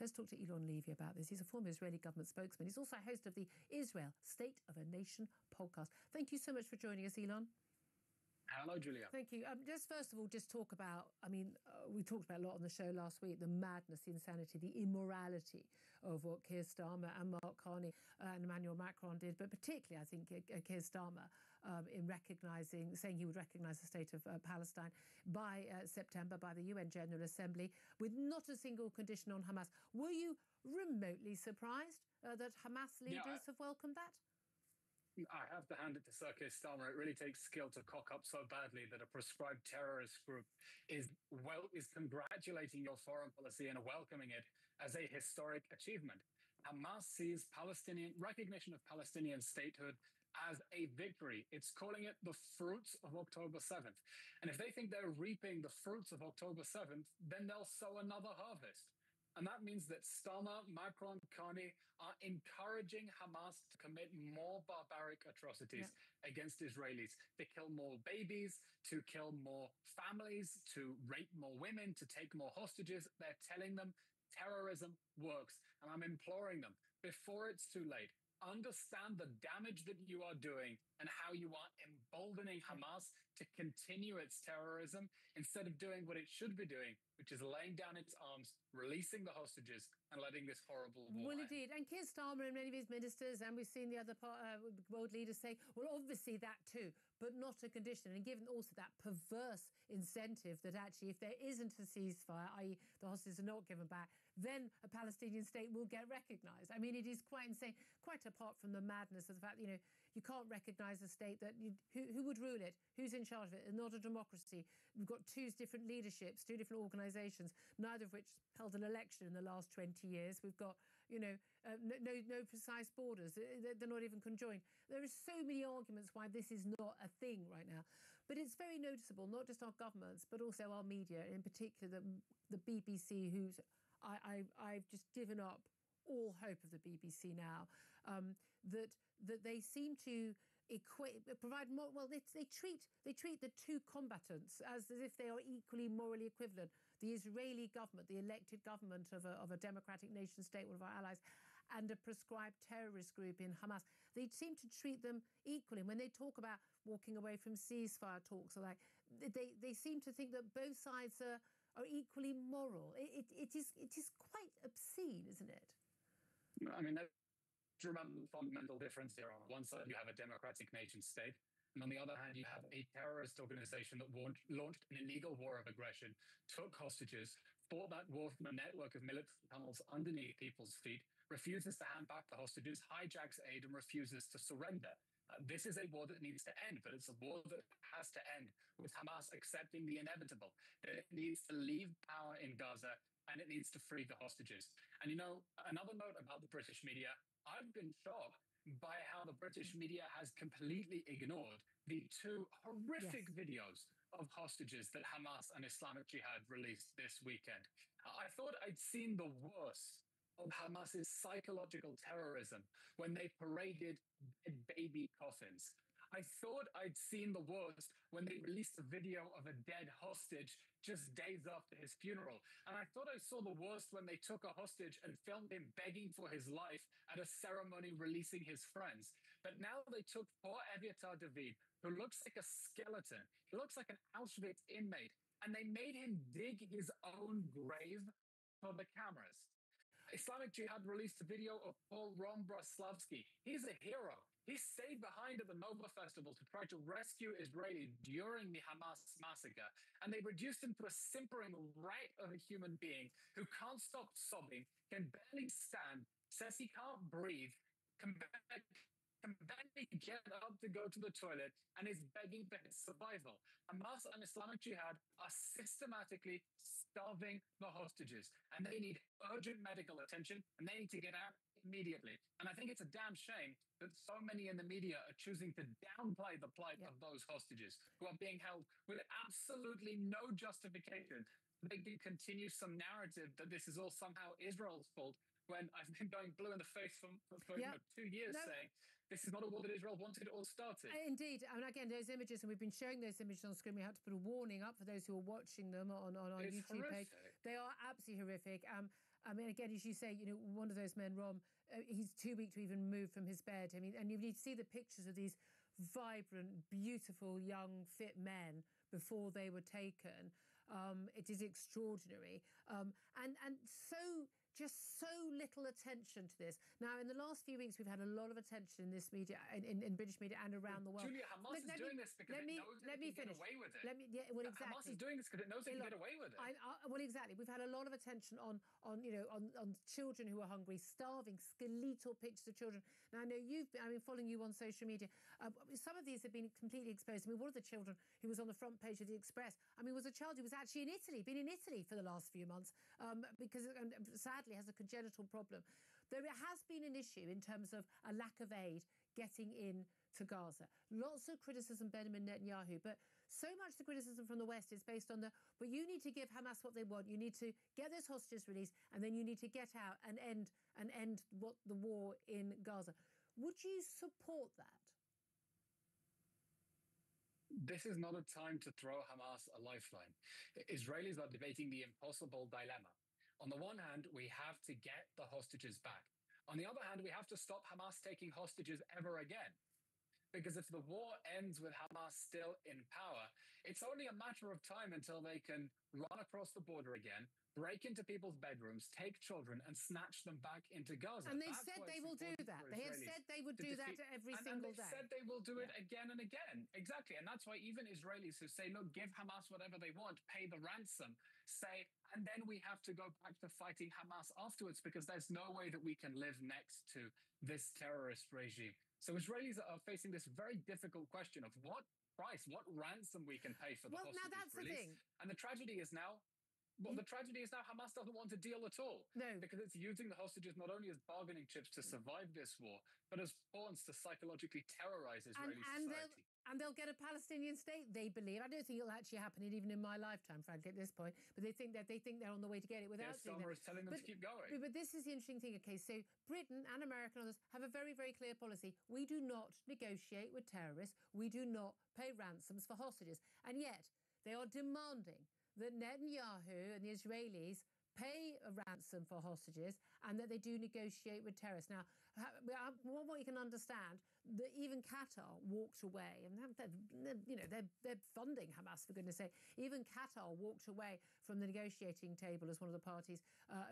Let's talk to Eylon Levy about this. He's a former Israeli government spokesman. He's also host of the Israel State of a Nation podcast. Thank you so much for joining us, Eylon. Hello, Julia. Thank you. Just first of all, just talk about, we talked about a lot on the show last week, the madness, the insanity, the immorality of what Keir Starmer and Mark Carney and Emmanuel Macron did, but particularly, I think, Keir Starmer in saying he would recognise the state of Palestine by September, by the UN General Assembly, with not a single condition on Hamas. Were you remotely surprised that Hamas leaders have welcomed that? I have to hand it to Sir Keir Starmer. It really takes skill to cock up so badly that a proscribed terrorist group is congratulating your foreign policy and welcoming it as a historic achievement. Hamas sees recognition of Palestinian statehood as a victory. It's calling it the fruits of October 7th. And if they think they're reaping the fruits of October 7th, then they'll sow another harvest. And that means that Starmer, Macron, Carney are encouraging Hamas to commit more barbaric atrocities against Israelis, to kill more babies, to kill more families, to rape more women, to take more hostages. They're telling them terrorism works. And I'm imploring them, before it's too late, understand the damage that you are doing and how you are emboldening Hamas to continue its terrorism instead of doing what it should be doing, which is laying down its arms, releasing the hostages, and letting this horrible war Well, end. indeed. And Keir Starmer and many of his ministers, and we've seen the other world leaders say, well, obviously that too, but not a condition. And given also that perverse incentive that actually if there isn't a ceasefire, i.e. the hostages are not given back, then a Palestinian state will get recognised. I mean, it is quite insane, quite apart from the madness of the fact that, you can't recognise a state that who would rule it, who's in charge of it. It's not a democracy. We've got two different leaderships, two different organisations, neither of which held an election in the last 20 years. We've got, no precise borders. They're not even conjoined. There are so many arguments why this is not a thing right now. But it's very noticeable, not just our governments, but also our media, in particular the BBC, who's I've just given up all hope of the BBC now, that they seem to provide more. Well, they treat the two combatants as if they are equally morally equivalent. The Israeli government, the elected government of a democratic nation state, one of our allies, and a proscribed terrorist group in Hamas. They seem to treat them equally. And when they talk about walking away from ceasefire talks, they seem to think that both sides are equally moral. It is quite obscene, isn't it? I mean, remember the fundamental difference here. On one side, you have a democratic nation state, and on the other hand, you have a terrorist organization that launched an illegal war of aggression, took hostages, fought that war from a network of military tunnels underneath people's feet, refuses to hand back the hostages, hijacks aid, and refuses to surrender. This is a war that needs to end, but it's a war that has to end with Hamas accepting the inevitable, that it needs to leave power in Gaza and it needs to free the hostages. And another note about the British media, I've been shocked by how the British media has completely ignored the two horrific videos of hostages that Hamas and Islamic Jihad released this weekend. I thought I'd seen the worst of Hamas's psychological terrorism when they paraded dead baby coffins. I thought I'd seen the worst when they released a video of a dead hostage just days after his funeral. And I thought I saw the worst when they took a hostage and filmed him begging for his life at a ceremony releasing his friends. But now they took poor Eita David, who looks like a skeleton. He looks like an Auschwitz inmate. And they made him dig his own grave for the cameras. Islamic Jihad released a video of Paul Rombraslavsky. He's a hero. He stayed behind at the Nova Festival to try to rescue Israelis during the Hamas massacre, and they reduced him to a simpering rat of a human being who can't stop sobbing, can barely stand, says he can't breathe, can barely get up to go to the toilet, and is begging for his survival. Hamas and Islamic Jihad are systematically starving the hostages, and they need urgent medical attention, and they need to get out immediately. And I think it's a damn shame that so many in the media are choosing to downplay the plight of those hostages who are being held with absolutely no justification. They can continue some narrative that this is all somehow Israel's fault, when I've been going blue in the face for 2 years saying this is not a war that Israel wanted or started. Indeed. And again, those images, and we've been showing those images on screen, we had to put a warning up for those who are watching them on our YouTube page. They are absolutely horrific. I mean, again, as you say, one of those men, Rom, he's too weak to even move from his bed. I mean, and you need to see the pictures of these vibrant, beautiful, young, fit men before they were taken. It is extraordinary. And so little attention to this. Now, in the last few weeks, we've had a lot of attention in this media, in British media and around the world. Julia, Hamas is doing this because it knows it can get away with it. Exactly. Hamas is doing this because it knows it can get away with it. Well, exactly. We've had a lot of attention on children who are hungry, starving, skeletal pictures of children. Now, I know following you on social media. Some of these have been completely exposed. I mean, one of the children who was on the front page of the Express, was a child who was actually in Italy, been in Italy for the last few months, because sadly has a congenital problem. There has been an issue in terms of a lack of aid getting in to Gaza. Lots of criticism, Benjamin Netanyahu, but so much the criticism from the West is based on but you need to give Hamas what they want. You need to get those hostages released, and then you need to get out and end the war in Gaza. Would you support that? This is not a time to throw Hamas a lifeline. Israelis are debating the impossible dilemma. On the one hand, we have to get the hostages back. On the other hand, we have to stop Hamas taking hostages ever again. Because if the war ends with Hamas still in power, it's only a matter of time until they can run across the border again, break into people's bedrooms, take children, and snatch them back into Gaza. And they've said they will do that. They have said they would do that every single day. And they've said they will do it again and again. Exactly. And that's why even Israelis who say, look, give Hamas whatever they want, pay the ransom, say, and then we have to go back to fighting Hamas afterwards because there's no way that we can live next to this terrorist regime. So Israelis are facing this very difficult question of what price, what ransom we can pay for the hostages now that's release. The thing. And the tragedy is now, Hamas doesn't want a deal at all. No. Because it's using the hostages not only as bargaining chips to survive this war, but as pawns to psychologically terrorize Israeli society. And they'll get a Palestinian state, they believe. I don't think it'll actually happen even in my lifetime, frankly, at this point. But they think they're on the way to get it without doing that. Starmer is telling them to keep going. But this is the interesting thing. Okay, so Britain and America and others have a very, very clear policy. We do not negotiate with terrorists. We do not pay ransoms for hostages. And yet they are demanding that Netanyahu and the Israelis pay a ransom for hostages and that they do negotiate with terrorists. Now, what you can understand, that even Qatar walked away, and they're funding Hamas, for goodness sake. Even Qatar walked away from the negotiating table as one of the parties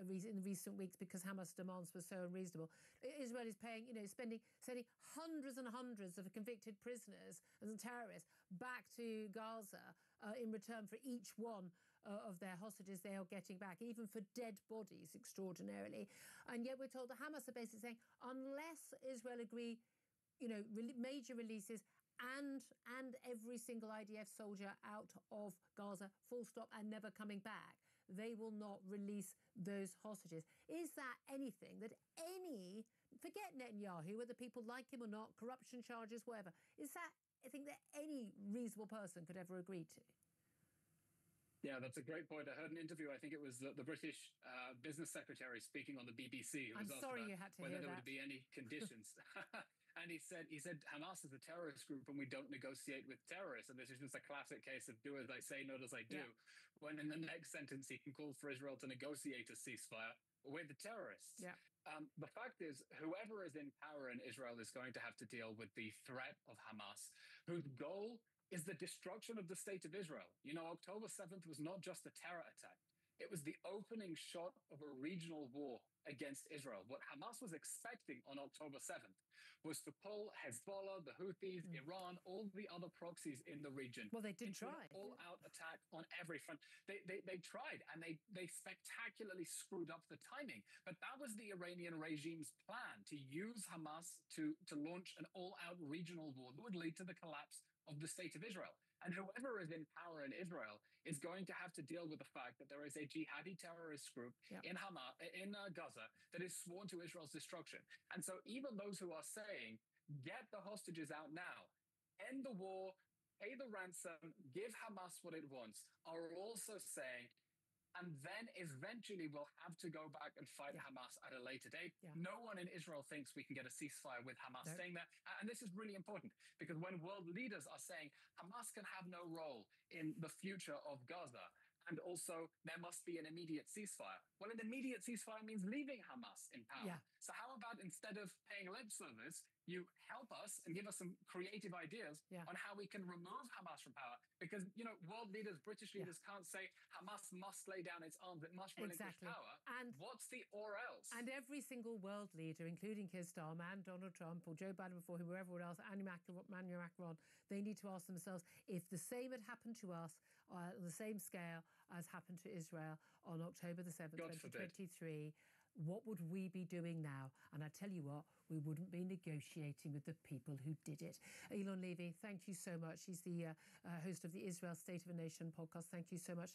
in recent weeks because Hamas' demands were so unreasonable. Israel is paying, sending hundreds and hundreds of convicted prisoners and terrorists back to Gaza in return for each one of their hostages they are getting back, even for dead bodies, extraordinarily. And yet we're told that Hamas are basically saying, unless Israel agree, major releases and every single IDF soldier out of Gaza, full stop, and never coming back, they will not release those hostages. Is that anything that forget Netanyahu, whether people like him or not, corruption charges, whatever, is that I think that any reasonable person could ever agree to? Yeah, that's a great point. I heard an interview, I think it was the British business secretary speaking on the BBC. I'm sorry you had to hear that. Whether there would be any conditions. And he said Hamas is a terrorist group and we don't negotiate with terrorists. And this is just a classic case of do as I say, not as I do. Yeah. When in the next sentence he can call for Israel to negotiate a ceasefire with the terrorists. Yeah. The fact is, whoever is in power in Israel is going to have to deal with the threat of Hamas, whose goal is the destruction of the state of Israel. October 7th was not just a terror attack. It was the opening shot of a regional war against Israel. What Hamas was expecting on October 7th was to pull Hezbollah, the Houthis, Iran, all the other proxies in the region. Well, they did try. An all-out attack on every front. They tried, and they spectacularly screwed up the timing. But that was the Iranian regime's plan, to use Hamas to launch an all-out regional war that would lead to the collapse of the state of Israel. And whoever is in power in Israel is going to have to deal with the fact that there is a jihadi terrorist group in Gaza that is sworn to Israel's destruction. And so even those who are saying, get the hostages out now, end the war, pay the ransom, give Hamas what it wants, are also saying, and then eventually we'll have to go back and fight Hamas at a later date. Yeah. No one in Israel thinks we can get a ceasefire with Hamas saying that. And this is really important because when world leaders are saying Hamas can have no role in the future of Gaza, And also, there must be an immediate ceasefire. Well, an immediate ceasefire means leaving Hamas in power. Yeah. So how about instead of paying lip service, you help us and give us some creative ideas on how we can remove Hamas from power? Because, world leaders, British leaders can't say Hamas must lay down its arms, it must relinquish power. And what's the or else? And every single world leader, including Keir Starmer and Donald Trump or Joe Biden before him, or everyone else, Emmanuel Macron, they need to ask themselves if the same had happened to us on the same scale as happened to Israel on October the 7th, 2023, what would we be doing now? And I tell you what, we wouldn't be negotiating with the people who did it. Eylon Levy, thank you so much. He's the host of the Israel State of a Nation podcast. Thank you so much.